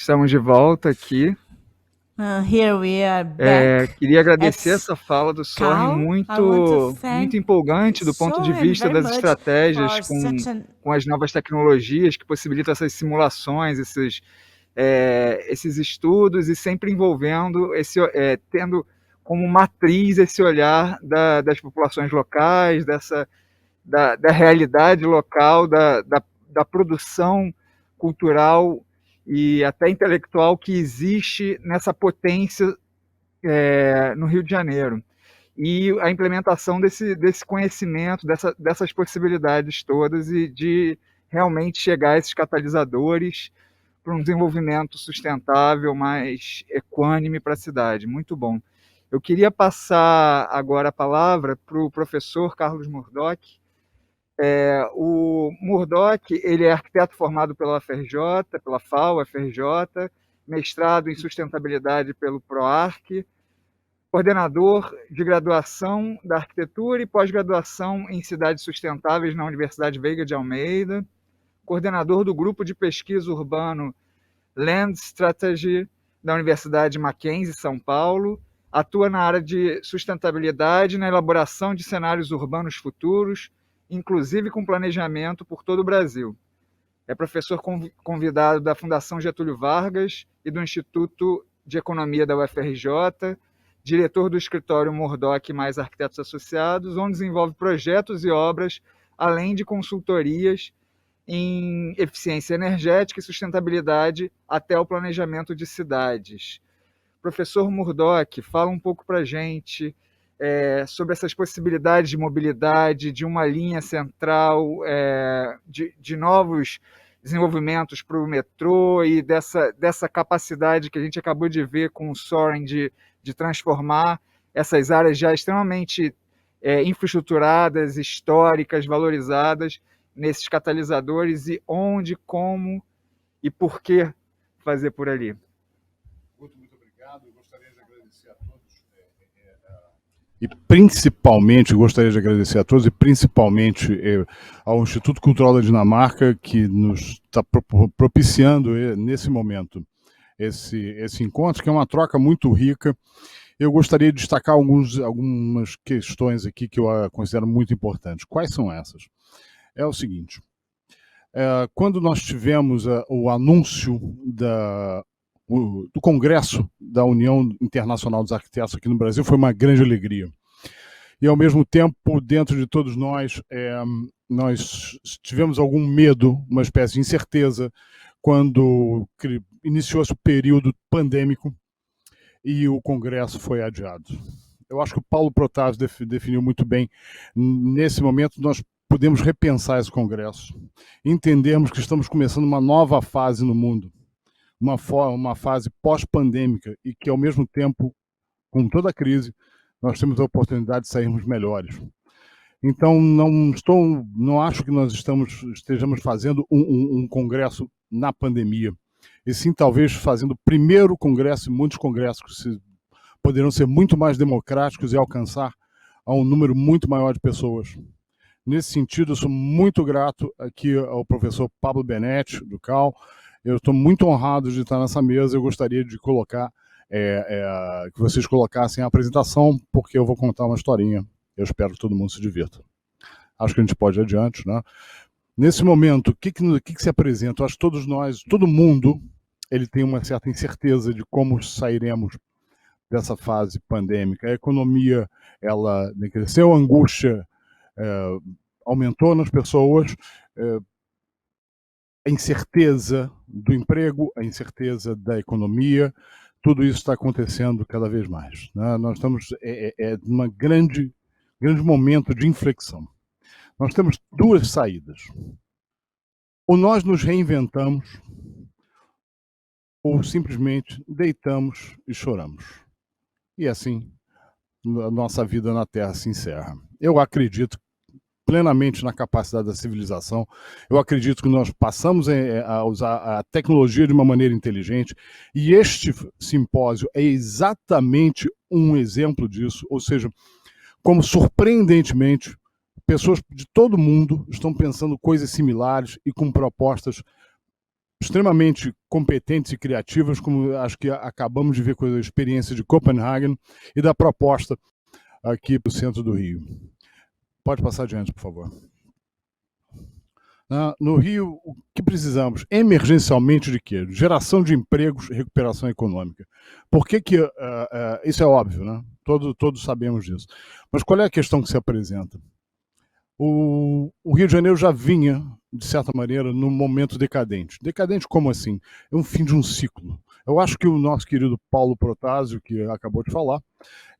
Estamos de volta aqui. Here we are back. Queria agradecer essa fala do Soren, Cal, I want to muito thank empolgante do ponto de Soren vista very das much estratégias for such an com as novas tecnologias que possibilitam essas simulações, esses estudos e sempre envolvendo, tendo como matriz esse olhar das populações locais, da realidade local, da produção cultural e até intelectual que existe nessa potência no Rio de Janeiro. E a implementação desse conhecimento, dessas possibilidades todas e de realmente chegar a esses catalisadores para um desenvolvimento sustentável, mais equânime para a cidade. Muito bom. Eu queria passar agora a palavra para o professor Carlos Murdock. O Murdock, ele é arquiteto formado pela UFRJ, pela FAO, UFRJ, mestrado em sustentabilidade pelo PROARC, coordenador de graduação da arquitetura e pós-graduação em cidades sustentáveis na Universidade Veiga de Almeida, coordenador do grupo de pesquisa urbano Land Strategy da Universidade Mackenzie, São Paulo, atua na área de sustentabilidade na elaboração de cenários urbanos futuros, inclusive com planejamento por todo o Brasil. É professor convidado da Fundação Getúlio Vargas e do Instituto de Economia da UFRJ, diretor do escritório Murdock mais Arquitetos Associados, onde desenvolve projetos e obras, além de consultorias em eficiência energética e sustentabilidade até o planejamento de cidades. Professor Murdock, fala um pouco para a gente sobre essas possibilidades de mobilidade, de uma linha central, de novos desenvolvimentos para o metrô e dessa capacidade que a gente acabou de ver com o Soren de transformar essas áreas já extremamente infraestruturadas, históricas, valorizadas, nesses catalisadores e onde, como e por que fazer por ali. Muito obrigado. Eu gostaria de agradecer a todos. E principalmente, gostaria de agradecer a todos e principalmente ao Instituto Cultural da Dinamarca, que nos está propiciando nesse momento esse encontro, que é uma troca muito rica. Eu gostaria de destacar algumas questões aqui que eu considero muito importantes. Quais são essas? É o seguinte, quando nós tivemos o anúncio do Congresso da União Internacional dos Arquitetos aqui no Brasil, foi uma grande alegria. E, ao mesmo tempo, dentro de todos nós tivemos algum medo, uma espécie de incerteza, quando iniciou-se o período pandêmico e o Congresso foi adiado. Eu acho que o Paulo Protásio definiu muito bem. Nesse momento, nós podemos repensar esse Congresso, entendermos que estamos começando uma nova fase no mundo, uma fase pós-pandêmica e que, ao mesmo tempo, com toda a crise, nós temos a oportunidade de sairmos melhores. Então, não acho que nós estejamos fazendo um congresso na pandemia, e sim, talvez, fazendo o primeiro congresso e muitos congressos que poderão ser muito mais democráticos e alcançar a um número muito maior de pessoas. Nesse sentido, eu sou muito grato aqui ao professor Pablo Benetti, do CAL. Eu estou muito honrado de estar nessa mesa. Eu gostaria de colocar, que vocês colocassem a apresentação, porque eu vou contar uma historinha. Eu espero que todo mundo se divirta. Acho que a gente pode ir adiante, né? Nesse momento, o que se apresenta? Eu acho que todos nós, todo mundo, ele tem uma certa incerteza de como sairemos dessa fase pandêmica. A economia, ela cresceu, a angústia aumentou nas pessoas, a incerteza do emprego, a incerteza da economia, tudo isso está acontecendo cada vez mais, né? Nós estamos num grande momento de inflexão. Nós temos duas saídas. Ou nós nos reinventamos, ou simplesmente deitamos e choramos. E assim, a nossa vida na Terra se encerra. Eu acredito plenamente na capacidade da civilização. Eu acredito que nós passamos a usar a tecnologia de uma maneira inteligente, e este simpósio é exatamente um exemplo disso, ou seja, como surpreendentemente, pessoas de todo mundo estão pensando coisas similares e com propostas extremamente competentes e criativas, como acho que acabamos de ver com a experiência de Copenhagen e da proposta aqui para o centro do Rio. Pode passar adiante, por favor. No Rio, o que precisamos emergencialmente de quê? Geração de empregos e recuperação econômica. Por que isso é óbvio, né? Todos sabemos disso. Mas qual é a questão que se apresenta? O Rio de Janeiro já vinha, de certa maneira, num momento decadente. Decadente como assim? É um fim de um ciclo. Eu acho que o nosso querido Paulo Protásio, que acabou de falar,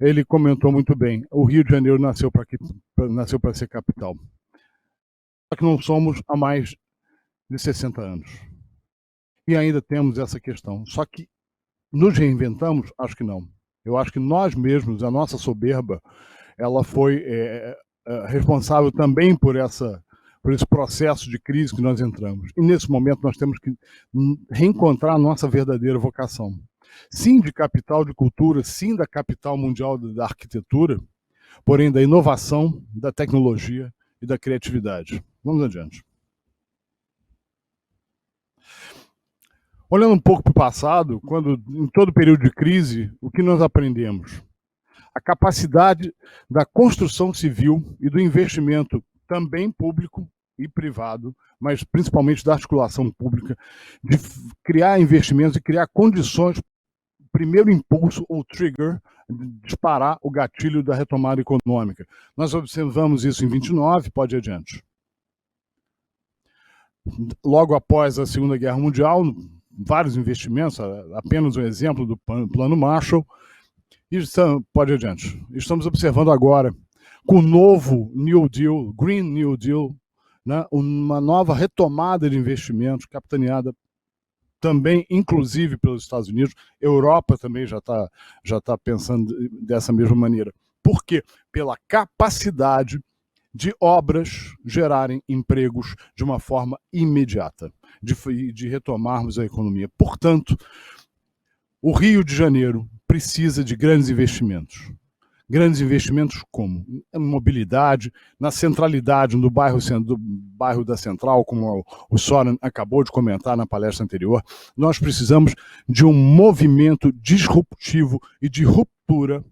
ele comentou muito bem. O Rio de Janeiro nasceu para ser capital. Só que não somos há mais de 60 anos. E ainda temos essa questão. Só que nos reinventamos? Acho que não. Eu acho que nós mesmos, a nossa soberba, ela foi responsável também por esse processo de crise que nós entramos. E nesse momento nós temos que reencontrar a nossa verdadeira vocação. Sim, de capital de cultura, sim, da capital mundial da arquitetura, porém da inovação, da tecnologia e da criatividade. Vamos adiante. Olhando um pouco para o passado, quando em todo período de crise, o que nós aprendemos? A capacidade da construção civil e do investimento também público e privado, mas principalmente da articulação pública, de criar investimentos e criar condições, primeiro impulso ou trigger, de disparar o gatilho da retomada econômica. Nós observamos isso em 29, pode ir adiante. Logo após a Segunda Guerra Mundial, vários investimentos, apenas um exemplo do Plano Marshall, e pode ir adiante. Estamos observando agora, com o novo New Deal, Green New Deal, né, uma nova retomada de investimentos, capitaneada também, inclusive, pelos Estados Unidos. Europa também já tá pensando dessa mesma maneira. Por quê? Pela capacidade de obras gerarem empregos de uma forma imediata, de retomarmos a economia. Portanto, o Rio de Janeiro precisa de grandes investimentos. Grandes investimentos como em mobilidade, na centralidade, do bairro da Central, como o Soren acabou de comentar na palestra anterior. Nós precisamos de um movimento disruptivo e de ruptura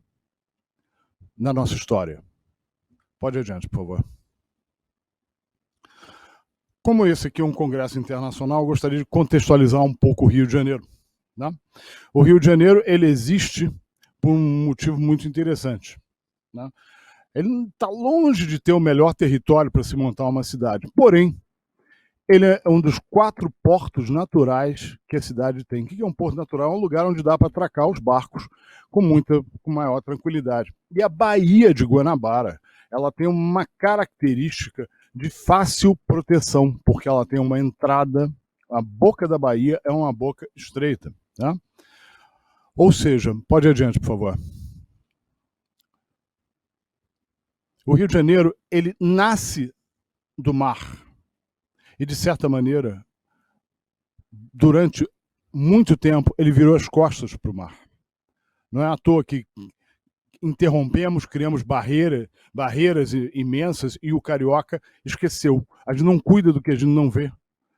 na nossa história. Pode ir adiante, por favor. Como esse aqui é um congresso internacional, eu gostaria de contextualizar um pouco o Rio de Janeiro. Né? O Rio de Janeiro, ele existe por um motivo muito interessante. Né? Ele está longe de ter o melhor território para se montar uma cidade. Porém, ele é um dos 4 portos naturais que a cidade tem. O que é um porto natural? É um lugar onde dá para atracar os barcos com maior tranquilidade. E a Baía de Guanabara, ela tem uma característica de fácil proteção, porque ela tem uma entrada, a boca da baía é uma boca estreita. Tá? Ou seja, pode ir adiante, por favor. O Rio de Janeiro, ele nasce do mar. E, de certa maneira, durante muito tempo, ele virou as costas para o mar. Não é à toa que interrompemos, criamos barreiras imensas e o carioca esqueceu. A gente não cuida do que a gente não vê.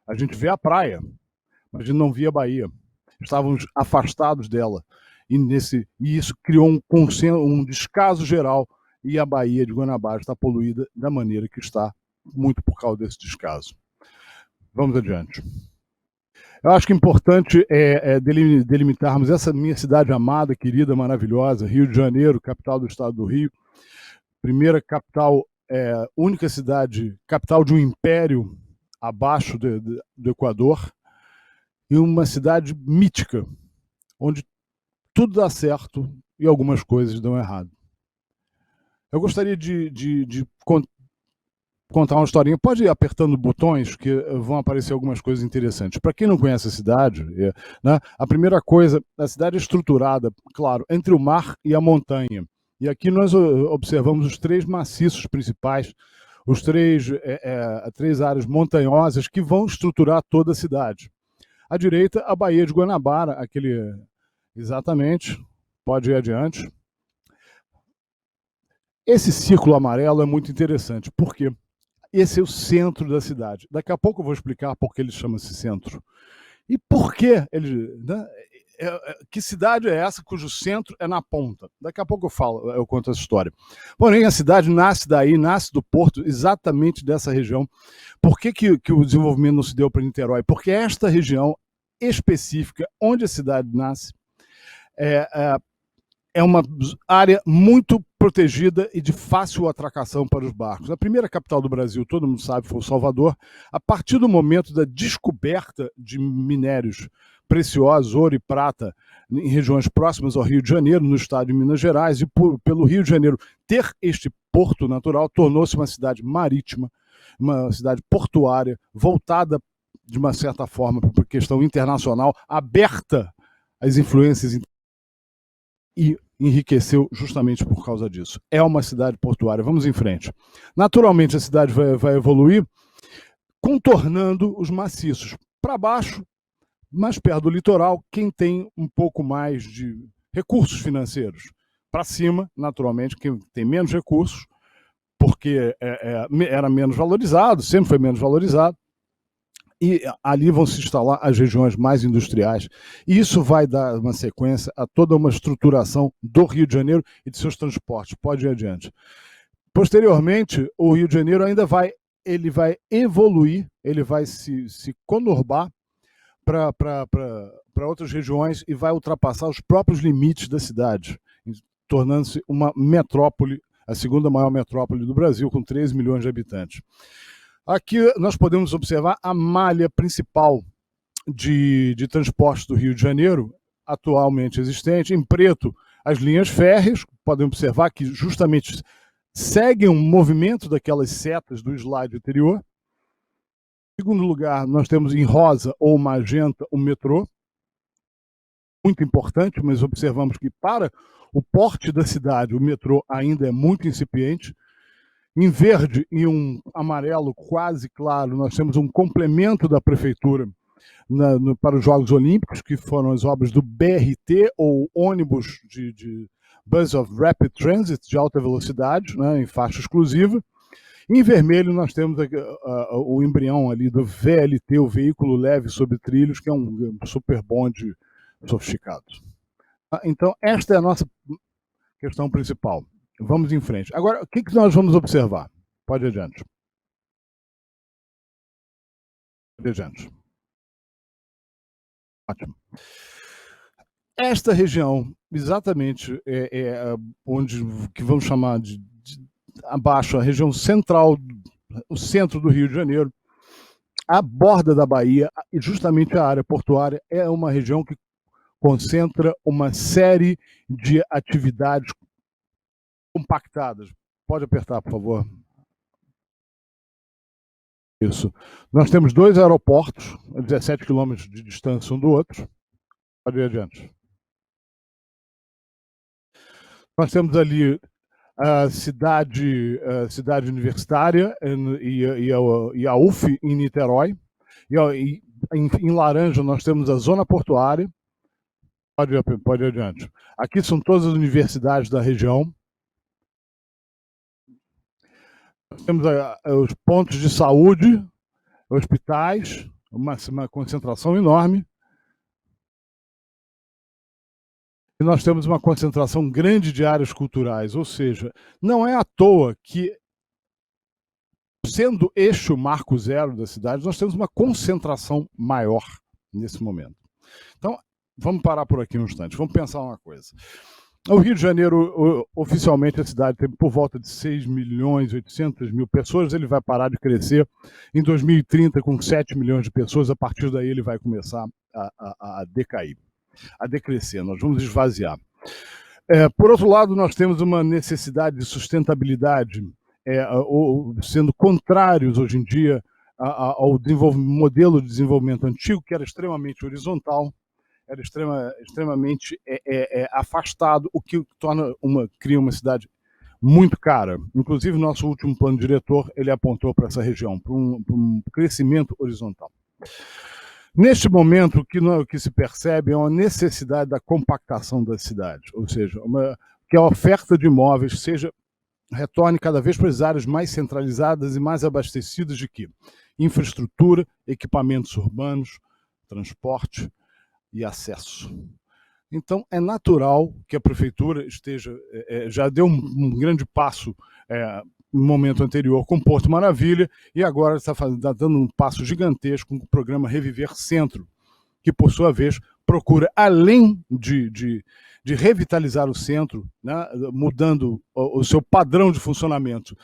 A gente vê a praia, mas a gente não via a Bahia. Estávamos afastados dela. E isso criou um descaso geral e a Baía de Guanabara está poluída da maneira que está, muito por causa desse descaso. Vamos adiante. Eu acho que é importante delimitarmos essa minha cidade amada, querida, maravilhosa, Rio de Janeiro, capital do estado do Rio, primeira capital, única cidade, capital de um império abaixo do Equador, e uma cidade mítica, onde tudo dá certo e algumas coisas dão errado. Eu gostaria de contar uma historinha. Pode ir apertando botões que vão aparecer algumas coisas interessantes. Para quem não conhece a cidade, né, a primeira coisa, a cidade é estruturada, claro, entre o mar e a montanha. E aqui nós observamos os 3 maciços principais, os 3 áreas montanhosas que vão estruturar toda a cidade. À direita, a Baía de Guanabara, exatamente, pode ir adiante. Esse círculo amarelo é muito interessante, porque esse é o centro da cidade. Daqui a pouco eu vou explicar por que ele chama-se centro. E por que ele... Né? Que cidade é essa cujo centro é na ponta? Daqui a pouco eu conto essa história. Porém, a cidade nasce daí, nasce do porto, exatamente dessa região. Por que o desenvolvimento não se deu para Niterói? Porque esta região específica, onde a cidade nasce, é uma área muito protegida e de fácil atracação para os barcos. A primeira capital do Brasil, todo mundo sabe, foi o Salvador. A partir do momento da descoberta de minérios preciosos, ouro e prata, em regiões próximas ao Rio de Janeiro, no estado de Minas Gerais, e pelo Rio de Janeiro ter este porto natural, tornou-se uma cidade marítima, uma cidade portuária, voltada, de uma certa forma, para a questão internacional, aberta às influências e enriqueceu justamente por causa disso. É uma cidade portuária. Vamos em frente. Naturalmente, a cidade vai evoluir contornando os maciços. Para baixo, mais perto do litoral, quem tem um pouco mais de recursos financeiros. Para cima, naturalmente, quem tem menos recursos, porque era menos valorizado, sempre foi menos valorizado, e ali vão se instalar as regiões mais industriais. E isso vai dar uma sequência a toda uma estruturação do Rio de Janeiro e de seus transportes. Pode ir adiante. Posteriormente, o Rio de Janeiro ainda vai evoluir, ele vai se conurbar para outras regiões e vai ultrapassar os próprios limites da cidade, tornando-se uma metrópole, a segunda maior metrópole do Brasil, com 13 milhões de habitantes. Aqui nós podemos observar a malha principal de transporte do Rio de Janeiro, atualmente existente. Em preto, as linhas férreas, podem observar que justamente seguem um movimento daquelas setas do slide anterior. Em segundo lugar, nós temos em rosa ou magenta o metrô, muito importante, mas observamos que para o porte da cidade o metrô ainda é muito incipiente. Em verde e um amarelo quase claro, nós temos um complemento da prefeitura para os Jogos Olímpicos, que foram as obras do BRT, ou ônibus de Bus of Rapid Transit, de alta velocidade, né, em faixa exclusiva. Em vermelho nós temos o embrião ali do VLT, o veículo leve sobre trilhos, que é um super bonde sofisticado. Então, esta é a nossa questão principal. Vamos em frente. Agora, o que nós vamos observar? Pode ir adiante. Pode ir adiante. Ótimo. Esta região, exatamente, onde que vamos chamar de abaixo, a região central, o centro do Rio de Janeiro, a borda da Bahia, e justamente a área portuária, é uma região que concentra uma série de atividades compactadas. Pode apertar, por favor. Isso. Nós temos 2 aeroportos, a 17 quilômetros de distância um do outro. Pode ir adiante. Nós temos ali a cidade universitária e a UF em Niterói. E em laranja nós temos a zona portuária. Pode ir adiante. Aqui são todas as universidades da região. Nós temos os pontos de saúde, hospitais, uma concentração enorme. E nós temos uma concentração grande de áreas culturais, ou seja, não é à toa que, sendo este o marco zero da cidade, nós temos uma concentração maior nesse momento. Então, vamos parar por aqui um instante, vamos pensar uma coisa. O Rio de Janeiro, oficialmente, a cidade tem por volta de 6.800.000 pessoas, ele vai parar de crescer em 2030 com 7 milhões de pessoas, a partir daí ele vai começar a decair, a decrescer, nós vamos esvaziar. Por outro lado, nós temos uma necessidade de sustentabilidade, sendo contrários hoje em dia ao modelo de desenvolvimento antigo, que era extremamente horizontal, era extremamente afastado, o que cria uma cidade muito cara. Inclusive, nosso último plano diretor, ele apontou para essa região, para um crescimento horizontal. Neste momento, o que se percebe é uma necessidade da compactação da cidade, ou seja, que a oferta de imóveis retorne cada vez para as áreas mais centralizadas e mais abastecidas de quê? Infraestrutura, equipamentos urbanos, transporte e acesso. Então, é natural que a prefeitura esteja, já deu um grande passo no momento anterior com Porto Maravilha e agora está dando um passo gigantesco com o programa Reviver Centro, que, por sua vez, procura, além de revitalizar o centro, né, mudando o seu padrão de funcionamento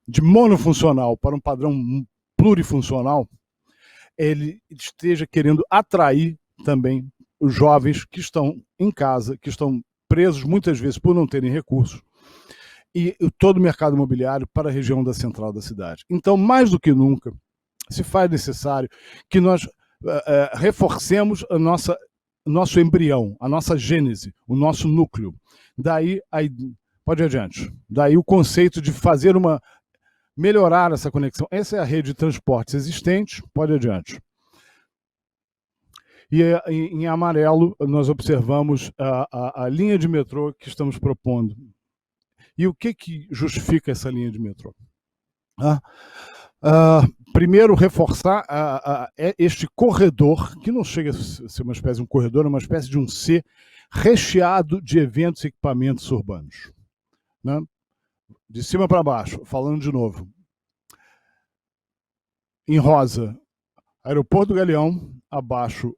de monofuncional para um padrão plurifuncional, ele esteja querendo atrair também os jovens que estão em casa, que estão presos muitas vezes por não terem recursos, e todo o mercado imobiliário para a região da central da cidade. Então, mais do que nunca, se faz necessário que nós reforcemos nosso embrião, a nossa gênese, o nosso núcleo. Daí, pode ir adiante, daí o conceito de melhorar essa conexão. Essa é a rede de transportes existente, pode ir adiante. E em amarelo nós observamos a linha de metrô que estamos propondo. E o que justifica essa linha de metrô? Primeiro, reforçar este corredor, que não chega a ser uma espécie de um corredor, é uma espécie de um C recheado de eventos e equipamentos urbanos. Né? De cima para baixo, falando de novo. Em rosa, Aeroporto do Galeão, abaixo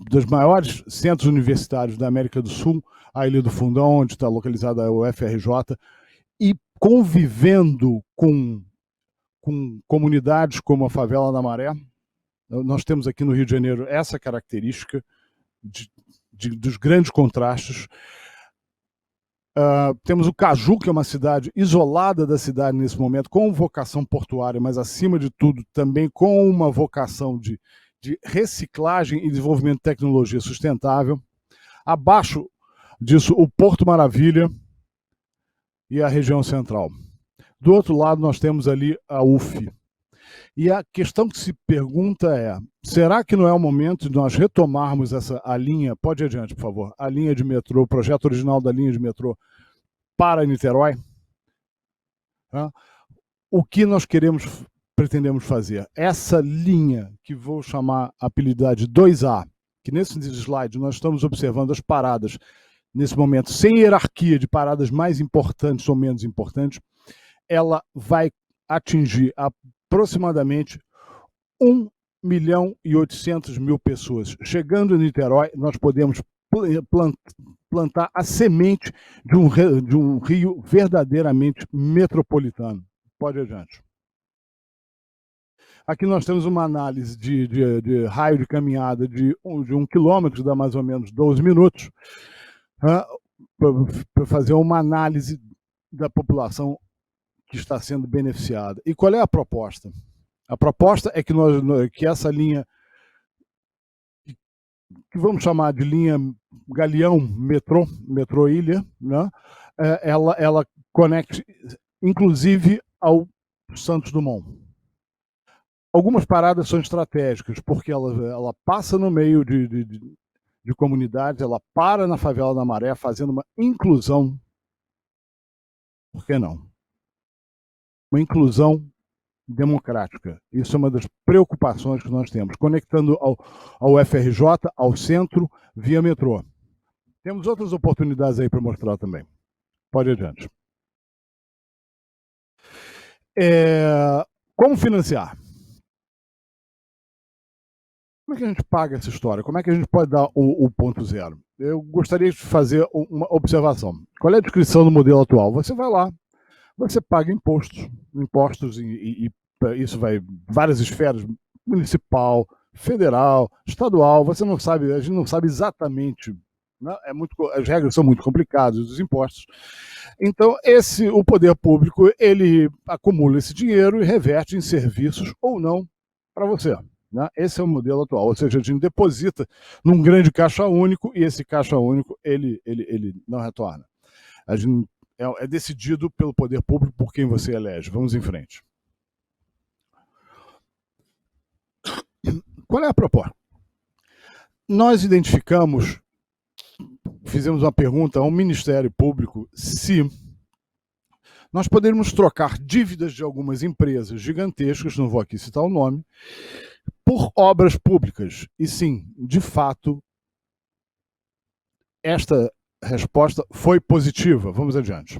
dos maiores centros universitários da América do Sul, a Ilha do Fundão, onde está localizada a UFRJ, e convivendo com comunidades como a Favela da Maré. Nós temos aqui no Rio de Janeiro essa característica dos grandes contrastes. Temos o Caju, que é uma cidade isolada da cidade nesse momento, com vocação portuária, mas acima de tudo também com uma vocação de reciclagem e desenvolvimento de tecnologia sustentável. Abaixo disso, o Porto Maravilha e a região central. Do outro lado, nós temos ali a UF. E a questão que se pergunta é, será que não é o momento de nós retomarmos a linha, pode ir adiante, por favor, a linha de metrô, o projeto original da linha de metrô para Niterói? O que nós pretendemos fazer? Essa linha, que vou chamar apelidada de 2A, que nesse slide nós estamos observando as paradas, nesse momento, sem hierarquia de paradas mais importantes ou menos importantes, ela vai atingir aproximadamente 1.800.000 pessoas. Chegando em Niterói, nós podemos plantar a semente de um Rio verdadeiramente metropolitano. Pode ir adiante. Aqui nós temos uma análise de raio de caminhada de 1 quilômetro, dá mais ou menos 12 minutos, para fazer uma análise da população que está sendo beneficiada. E qual é a proposta? A proposta é que essa linha, que vamos chamar de linha Galeão metrô Ilha, né? ela conecte, inclusive, ao Santos Dumont. Algumas paradas são estratégicas, porque ela passa no meio de comunidades, ela para na Favela da Maré, fazendo uma inclusão. Por que não? Uma inclusão democrática. Isso é uma das preocupações que nós temos, conectando ao FRJ, ao centro, via metrô. Temos outras oportunidades aí para mostrar também. Pode ir adiante. Como financiar? Como é que a gente paga essa história? Como é que a gente pode dar o ponto zero? Eu gostaria de fazer uma observação. Qual é a descrição do modelo atual? Você vai lá, você paga impostos e isso vai várias esferas, municipal, federal, estadual, você não sabe, a gente não sabe exatamente, né? As regras são muito complicadas dos impostos. Então, o poder público, ele acumula esse dinheiro e reverte em serviços ou não para você. Né? Esse é o modelo atual, ou seja, a gente deposita num grande caixa único e esse caixa único, ele não retorna. A gente é decidido pelo poder público por quem você elege. Vamos em frente. Qual é a proposta? Nós fizemos uma pergunta ao Ministério Público se nós poderíamos trocar dívidas de algumas empresas gigantescas, não vou aqui citar o nome, por obras públicas. E sim, de fato, esta resposta foi positiva. Vamos adiante.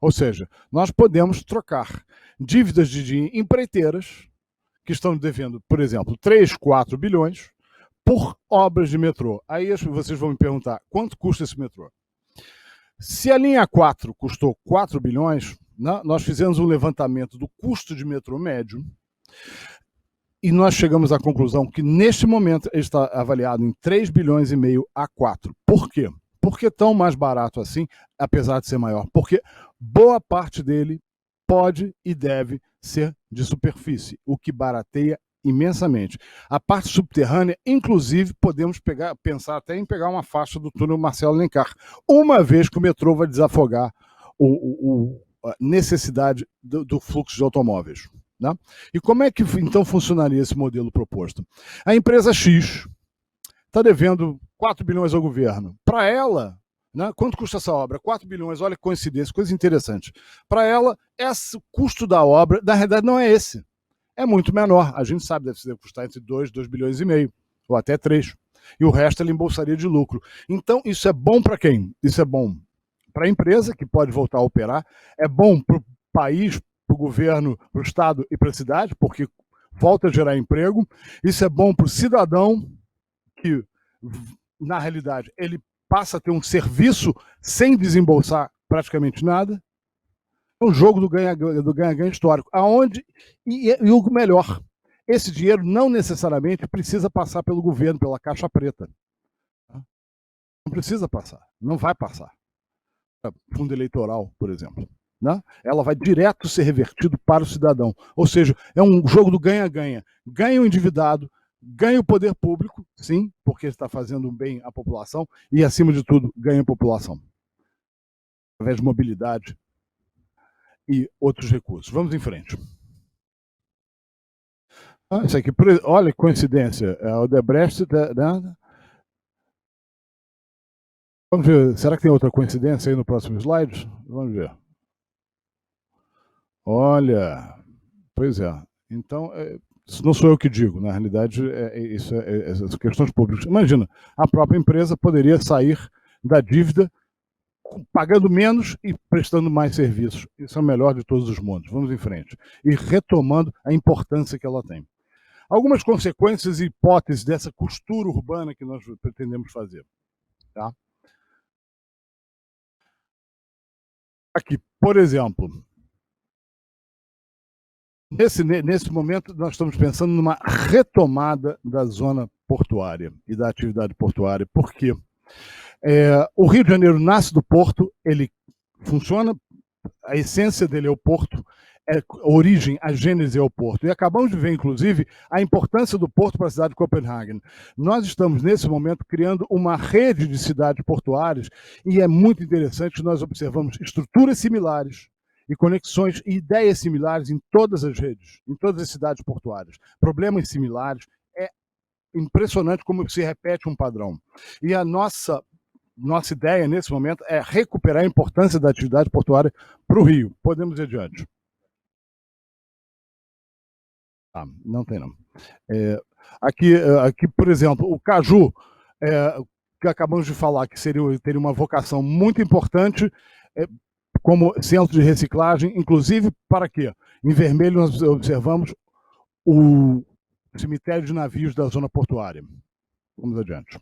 Ou seja, nós podemos trocar dívidas de empreiteiras que estão devendo, por exemplo, 3, 4 bilhões por obras de metrô. Aí vocês vão me perguntar, quanto custa esse metrô? Se a linha 4 custou 4 bilhões, nós fizemos um levantamento do custo de metrô médio e nós chegamos à conclusão que, neste momento, ele está avaliado em 3 bilhões e meio a 4. Por quê? Por que tão mais barato assim, apesar de ser maior? Porque boa parte dele pode e deve ser de superfície, o que barateia imensamente. A parte subterrânea, inclusive, podemos pensar até em pegar uma faixa do túnel Marcelo Alencar, uma vez que o metrô vai desafogar a necessidade do fluxo de automóveis. Né? E como é que então funcionaria esse modelo proposto? A empresa X está devendo 4 bilhões ao governo. Para ela, né, quanto custa essa obra? 4 bilhões, olha que coincidência, coisa interessante. Para ela, esse custo da obra, na realidade, não é esse. É muito menor. A gente sabe, deve custar entre 2 bilhões e meio, ou até 3. E o resto ela embolsaria de lucro. Então, isso é bom para quem? Isso é bom para a empresa, que pode voltar a operar. É bom para o país, para o governo, para o estado e para a cidade, porque volta a gerar emprego. Isso é bom para o cidadão, que, na realidade, ele passa a ter um serviço sem desembolsar praticamente nada. É um jogo do ganha-ganha histórico. Aonde, e o melhor, esse dinheiro não necessariamente precisa passar pelo governo, pela caixa preta. Não precisa passar, não vai passar. Fundo eleitoral, por exemplo. Né? Ela vai direto ser revertido para o cidadão. Ou seja, é um jogo do ganha-ganha. Ganha o endividado, ganha o poder público, sim, porque está fazendo bem à população, e, acima de tudo, ganha a população. Através de mobilidade e outros recursos. Vamos em frente. Isso aqui, olha que coincidência. A Odebrecht... Né? Vamos ver, será que tem outra coincidência aí no próximo slide? Vamos ver. Olha, pois é. Então, isso não sou eu que digo, na realidade, essas questões públicas. Imagina, a própria empresa poderia sair da dívida pagando menos e prestando mais serviços. Isso é o melhor de todos os mundos. Vamos em frente. E retomando a importância que ela tem. Algumas consequências e hipóteses dessa costura urbana que nós pretendemos fazer. Tá? Aqui, por exemplo, nesse momento nós estamos pensando numa retomada da zona portuária e da atividade portuária. Por quê? O Rio de Janeiro nasce do porto, ele funciona, a essência dele é o porto, a origem, a gênese é o porto. E acabamos de ver, inclusive, a importância do porto para a cidade de Copenhague. Nós estamos, nesse momento, criando uma rede de cidades portuárias e é muito interessante que nós observamos estruturas similares e conexões e ideias similares em todas as redes, em todas as cidades portuárias. Problemas similares. É impressionante como se repete um padrão. E a nossa ideia, nesse momento, é recuperar a importância da atividade portuária para o Rio. Podemos ir adiante. Não tem não. Aqui, por exemplo, o Caju, que acabamos de falar, que teria uma vocação muito importante como centro de reciclagem, inclusive para quê? Em vermelho nós observamos o cemitério de navios da zona portuária. Vamos adiante.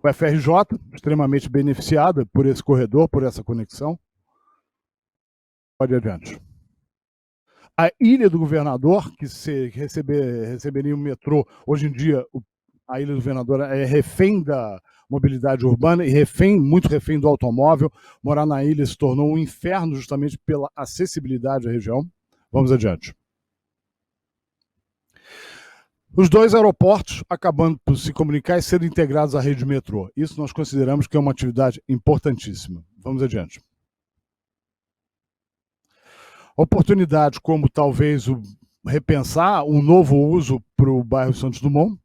O FRJ, extremamente beneficiada por esse corredor, por essa conexão. Pode ir adiante. A Ilha do Governador, que receberia um metrô, hoje em dia a Ilha do Governador é refém da mobilidade urbana e muito refém do automóvel. Morar na ilha se tornou um inferno justamente pela acessibilidade à região. Vamos adiante. Os dois aeroportos acabando por se comunicar e serem integrados à rede metrô. Isso nós consideramos que é uma atividade importantíssima. Vamos adiante. Oportunidades como talvez repensar um novo uso para o bairro Santos Dumont,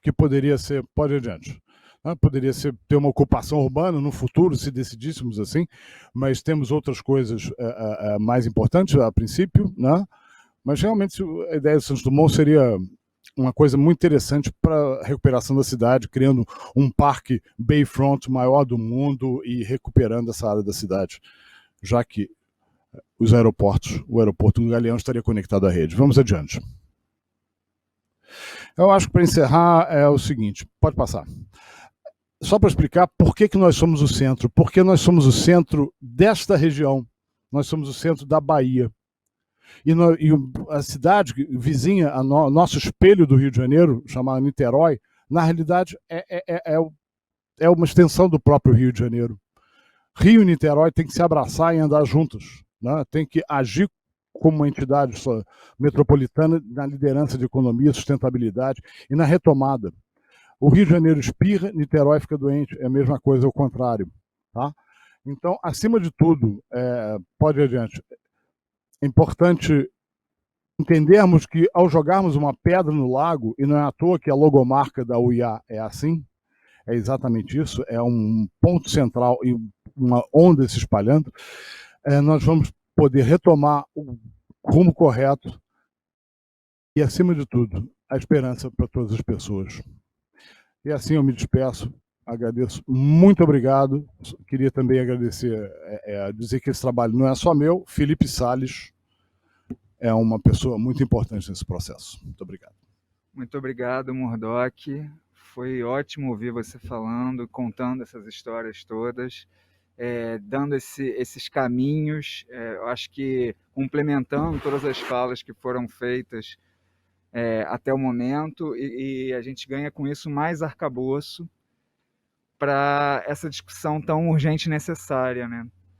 que poderia ser, pode ir adiante, né? Poderia ter uma ocupação urbana no futuro, se decidíssemos assim, mas temos outras coisas mais importantes a princípio, né? Mas realmente a ideia do Santos Dumont seria uma coisa muito interessante para a recuperação da cidade, criando um parque Bayfront maior do mundo e recuperando essa área da cidade, já que o aeroporto do Galeão estaria conectado à rede. Vamos adiante. Eu acho que para encerrar é o seguinte, pode passar. Só para explicar por que nós somos o centro. Porque nós somos o centro desta região. Nós somos o centro da Bahia. E a cidade vizinha, nosso espelho do Rio de Janeiro, chamada Niterói, na realidade é uma extensão do próprio Rio de Janeiro. Rio e Niterói têm que se abraçar e andar juntos, né? Tem que agir como uma entidade metropolitana na liderança de economia, sustentabilidade e na retomada. O Rio de Janeiro espirra, Niterói fica doente, é a mesma coisa, é o contrário. Tá? Então, acima de tudo, pode ir adiante, é importante entendermos que ao jogarmos uma pedra no lago, e não é à toa que a logomarca da UiA é assim, é exatamente isso, é um ponto central e uma onda se espalhando, nós vamos poder retomar o rumo correto e, acima de tudo, a esperança para todas as pessoas. E assim eu me despeço, agradeço, muito obrigado. Queria também agradecer, dizer que esse trabalho não é só meu, Felipe Salles é uma pessoa muito importante nesse processo. Muito obrigado. Muito obrigado, Murdoch. Foi ótimo ouvir você falando, contando essas histórias todas, dando esses caminhos, eu acho que complementando todas as falas que foram feitas até o momento, e a gente ganha com isso mais arcabouço para essa discussão tão urgente e necessária, né?